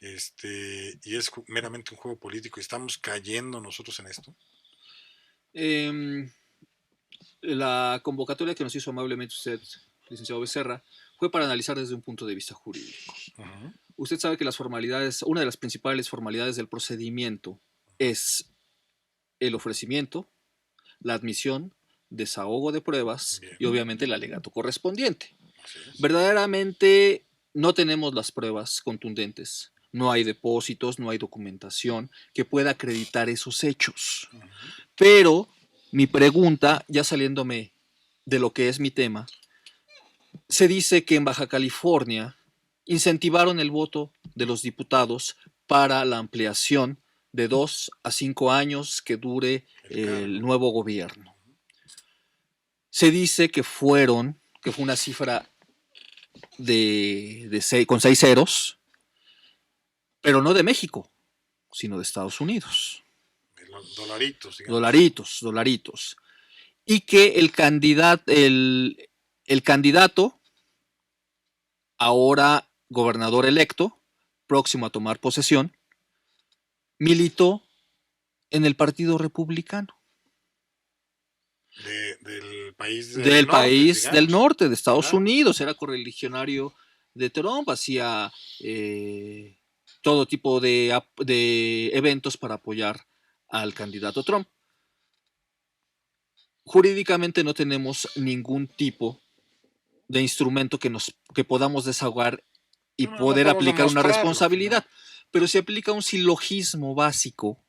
y es meramente un juego político y estamos cayendo nosotros en esto. La convocatoria que nos hizo amablemente usted, licenciado Becerra, fue para analizar desde un punto de vista jurídico. Uh-huh. Usted sabe que las formalidades, una de las principales formalidades del procedimiento es el ofrecimiento, la admisión, desahogo de pruebas. Bien. Y obviamente el alegato correspondiente. Verdaderamente no tenemos las pruebas contundentes no hay depósitos, no hay documentación que pueda acreditar esos hechos. Ujú. Pero mi pregunta, ya saliéndome de lo que es mi tema, se dice que en Baja California incentivaron el voto de los diputados para la ampliación de 2 a 5 años que dure el nuevo gobierno. Se dice que fue una cifra con 6 ceros, pero no de México, sino de Estados Unidos. De los dolaritos, digamos. Dolaritos. Y que el candidato, ahora gobernador electo, próximo a tomar posesión, militó en el Partido Republicano. Del país del norte, país digamos. del norte, de Estados Claro. Unidos. Era correligionario de Trump, hacía todo tipo de eventos para apoyar al candidato Trump. Jurídicamente no tenemos ningún tipo de instrumento que podamos desahogar y No poder podemos aplicar una demostrarlo, responsabilidad. al final. Pero se aplica un silogismo básico,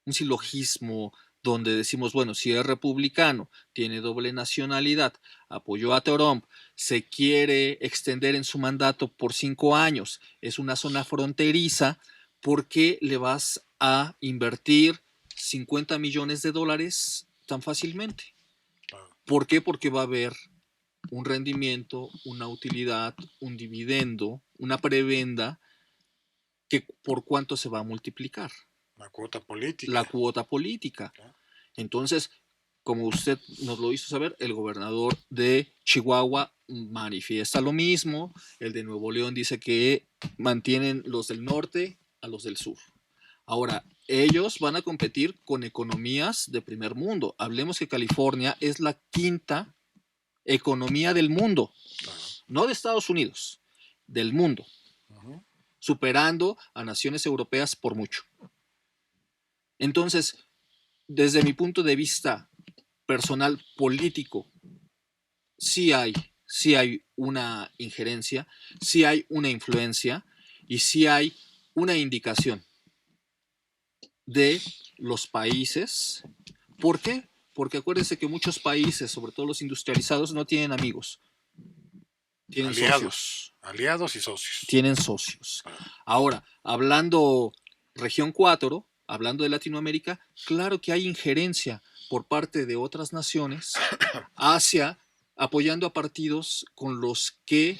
un silogismo donde decimos, bueno, si es republicano, tiene doble nacionalidad, apoyó a Trump, se quiere extender en su mandato por 5 años, es una zona fronteriza, ¿por qué le vas a invertir 50 millones de dólares tan fácilmente? Claro. ¿Por qué? Porque va a haber un rendimiento, una utilidad, un dividendo, una prebenda, que por cuánto se va a multiplicar. La cuota política. La cuota política. Claro. Entonces, como usted nos lo hizo saber, el gobernador de Chihuahua manifiesta lo mismo, el de Nuevo León dice que mantienen los del norte a los del sur. Ahora, ellos van a competir con economías de primer mundo. Hablemos que California es la 5ª economía del mundo, Claro. no de Estados Unidos, del mundo, Ujú. superando a naciones europeas por mucho. Entonces, desde mi punto de vista personal político, sí hay una injerencia, sí hay una influencia y sí hay una indicación de los países. ¿Por qué? Porque acuérdense que muchos países, sobre todo los industrializados, no tienen amigos, tienen socios. Aliados y socios. Tienen socios. Ahora, hablando región 4, hablando de Latinoamérica, claro que hay injerencia por parte de otras naciones hacia apoyando a partidos con los que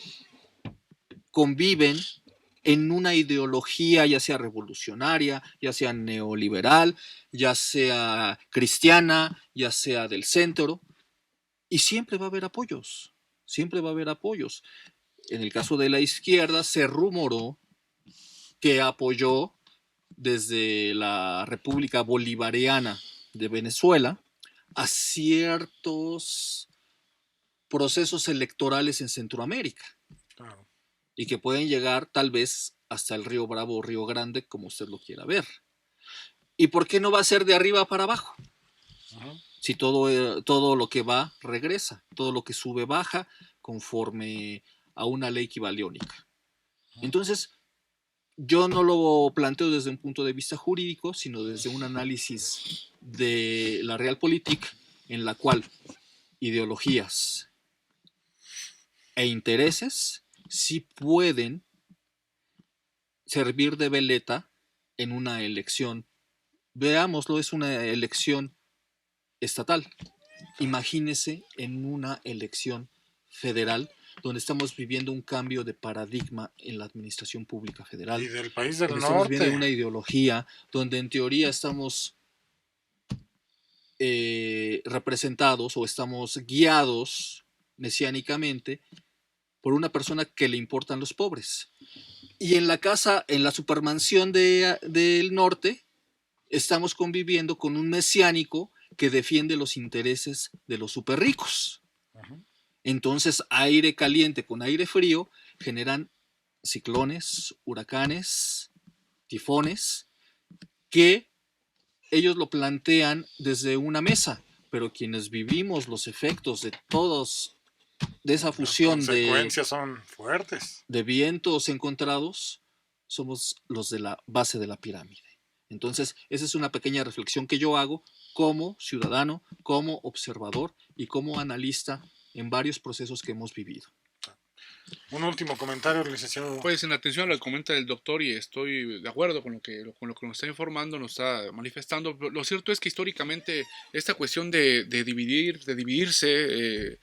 conviven en una ideología, ya sea revolucionaria, ya sea neoliberal, ya sea cristiana, ya sea del centro, y siempre va a haber apoyos, siempre va a haber apoyos. En el caso de la izquierda se rumoró que apoyó desde la República Bolivariana de Venezuela a ciertos procesos electorales en Centroamérica. Claro. Y que pueden llegar tal vez hasta el Río Bravo o Río Grande, como usted lo quiera ver. ¿Y por qué no va a ser de arriba para abajo? Ujú. Si todo lo que va regresa, todo lo que sube baja conforme a una ley equivaliónica. Entonces, yo no lo planteo desde un punto de vista jurídico, sino desde un análisis de la realpolitik, en la cual ideologías e intereses sí pueden servir de veleta en una elección. Veámoslo, es una elección estatal. Imagínese en una elección federal donde estamos viviendo un cambio de paradigma en la administración pública federal. Y del país del Donde estamos viendo norte. una ideología donde en teoría estamos representados o estamos guiados mesiánicamente por una persona que le importan los pobres. Y en la casa, en la supermansión del norte, estamos conviviendo con un mesiánico que defiende los intereses de los superricos. Ujú. Entonces, aire caliente con aire frío generan ciclones, huracanes, tifones, que ellos lo plantean desde una mesa, pero quienes vivimos los efectos de todos, de esa fusión Las consecuencias son fuertes. de vientos encontrados, somos los de la base de la pirámide. Entonces, esa es una pequeña reflexión que yo hago como ciudadano, como observador y como analista en varios procesos que hemos vivido. Un último comentario, licenciado. Pues en atención a lo que comenta el doctor y estoy de acuerdo con lo que nos está informando, nos está manifestando. Lo cierto es que históricamente esta cuestión de dividirse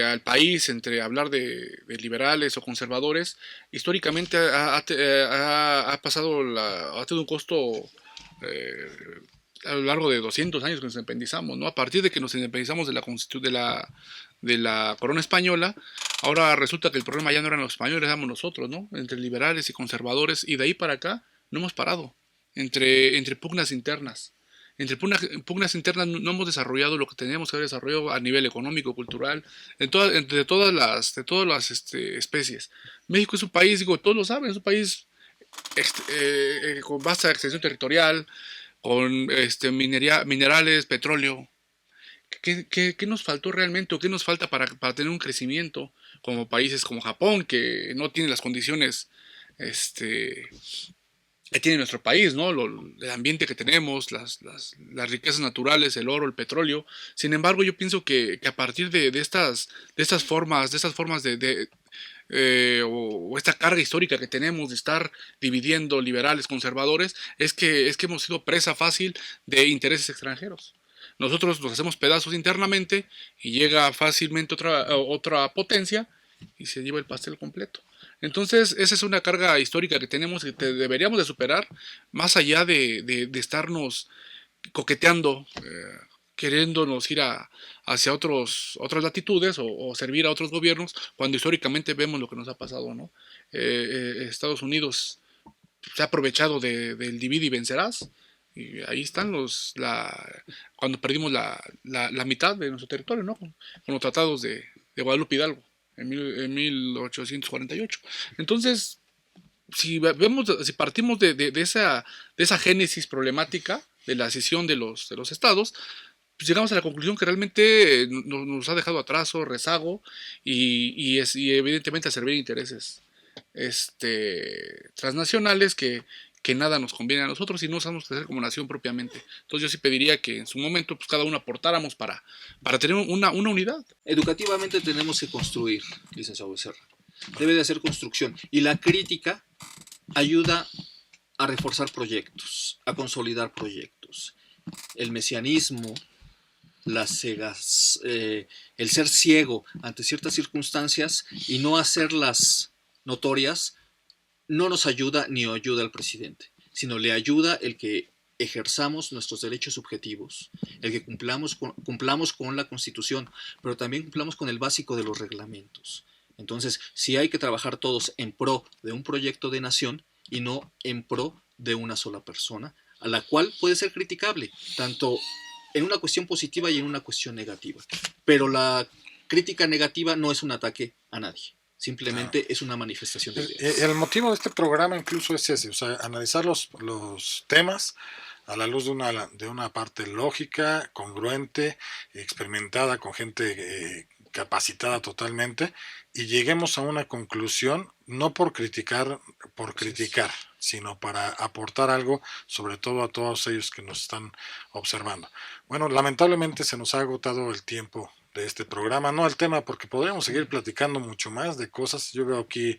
al país entre hablar de liberales o conservadores, históricamente ha pasado, ha tenido un costo eh, a lo largo de 200 años que nos independizamos, ¿no? A partir de que nos independizamos de la corona española, ahora resulta que el problema ya no eran los españoles, éramos nosotros, ¿no? Entre liberales y conservadores, y de ahí para acá no hemos parado. Entre pugnas internas. Pugnas internas no hemos desarrollado lo que teníamos que haber desarrollado a nivel económico, cultural, entre todas las especies. México es un país, digo, todos lo saben, es un país con vasta extensión territorial, con minerales, petróleo. ¿Qué nos faltó realmente o qué nos falta para tener un crecimiento como países como Japón, que no tienen las condiciones este, que tiene nuestro país, ¿no? El ambiente que tenemos, las riquezas naturales, el oro, el petróleo? Sin embargo, yo pienso que a partir de estas formas, o esta carga histórica que tenemos de estar dividiendo liberales, conservadores, es que hemos sido presa fácil de intereses extranjeros. Nosotros nos hacemos pedazos internamente y llega fácilmente otra potencia y se lleva el pastel completo. Entonces, esa es una carga histórica que tenemos y que deberíamos de superar, más allá de estarnos coqueteando, queriéndonos ir hacia otras latitudes o servir a otros gobiernos, cuando históricamente vemos lo que nos ha pasado, ¿no? Estados Unidos se ha aprovechado del divide y vencerás. Y ahí están cuando perdimos la mitad de nuestro territorio, ¿no? Con los tratados de Guadalupe Hidalgo en 1848. Entonces, si partimos de esa génesis problemática de la escisión de los estados, pues llegamos a la conclusión que realmente nos ha dejado atraso, rezago y evidentemente a servir intereses transnacionales que nada nos conviene a nosotros y no sabemos qué hacer como nación propiamente. Entonces yo sí pediría que en su momento pues cada uno aportáramos para tener una unidad. Educativamente tenemos que construir, licenciado Becerra. Debe de hacer construcción. Y la crítica ayuda a reforzar proyectos, a consolidar proyectos. El mesianismo, el ser ciego ante ciertas circunstancias y no hacerlas notorias, no nos ayuda ni ayuda al presidente, sino le ayuda el que ejerzamos nuestros derechos subjetivos, el que cumplamos con la Constitución, pero también cumplamos con el básico de los reglamentos. Entonces, sí hay que trabajar todos en pro de un proyecto de nación y no en pro de una sola persona, a la cual puede ser criticable, tanto en una cuestión positiva y en una cuestión negativa. Pero la crítica negativa no es un ataque a nadie. Simplemente es una manifestación de ideas. El motivo de este programa incluso es ese, o sea, analizar los temas a la luz de una parte lógica, congruente, experimentada con gente capacitada totalmente, y lleguemos a una conclusión, no por criticar, sino para aportar algo, sobre todo a todos ellos que nos están observando. Bueno, lamentablemente se nos ha agotado el tiempo de este programa, no el tema, porque podríamos seguir platicando mucho más de cosas. Yo veo aquí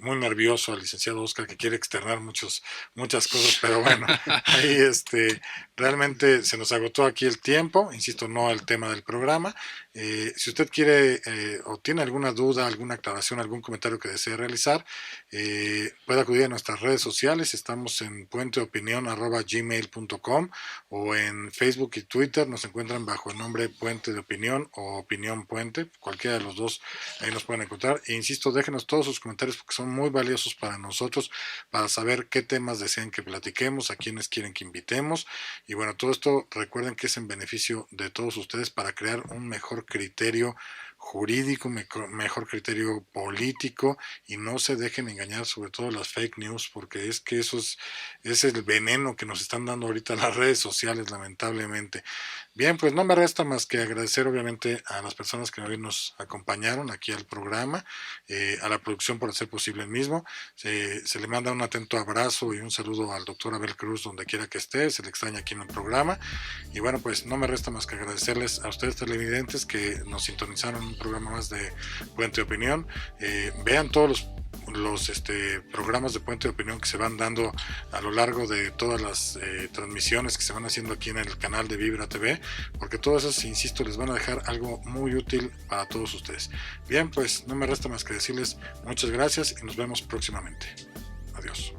muy nervioso al licenciado Oscar, que quiere externar muchas cosas, pero bueno, ahí realmente se nos agotó aquí el tiempo, insisto, no el tema del programa. Si usted quiere o tiene alguna duda, alguna aclaración, algún comentario que desee realizar, puede acudir a nuestras redes sociales. Estamos en puenteopinion@gmail.com o en Facebook y Twitter nos encuentran bajo el nombre Puente de Opinión o Opinión Puente, cualquiera de los dos ahí nos pueden encontrar. E insisto, déjenos todos sus comentarios porque son muy valiosos para nosotros, para saber qué temas desean que platiquemos, a quienes quieren que invitemos. Y bueno, todo esto recuerden que es en beneficio de todos ustedes para crear un mejor criterio jurídico, mejor criterio político, y no se dejen engañar, sobre todo las fake news, porque es que es el veneno que nos están dando ahorita las redes sociales, lamentablemente. Bien, pues no me resta más que agradecer obviamente a las personas que hoy nos acompañaron aquí al programa, a la producción por hacer posible el mismo. Se le manda un atento abrazo y un saludo al doctor Abel Cruz donde quiera que esté, se le extraña aquí en el programa. Y bueno, pues no me resta más que agradecerles a ustedes televidentes que nos sintonizaron en un programa más de Puente de Opinión. Vean todos los programas de Puente de Opinión que se van dando a lo largo de todas las transmisiones que se van haciendo aquí en el canal de Vibra TV, porque todas esas, insisto, les van a dejar algo muy útil para todos ustedes. Bien, pues no me resta más que decirles muchas gracias y nos vemos próximamente. Adiós.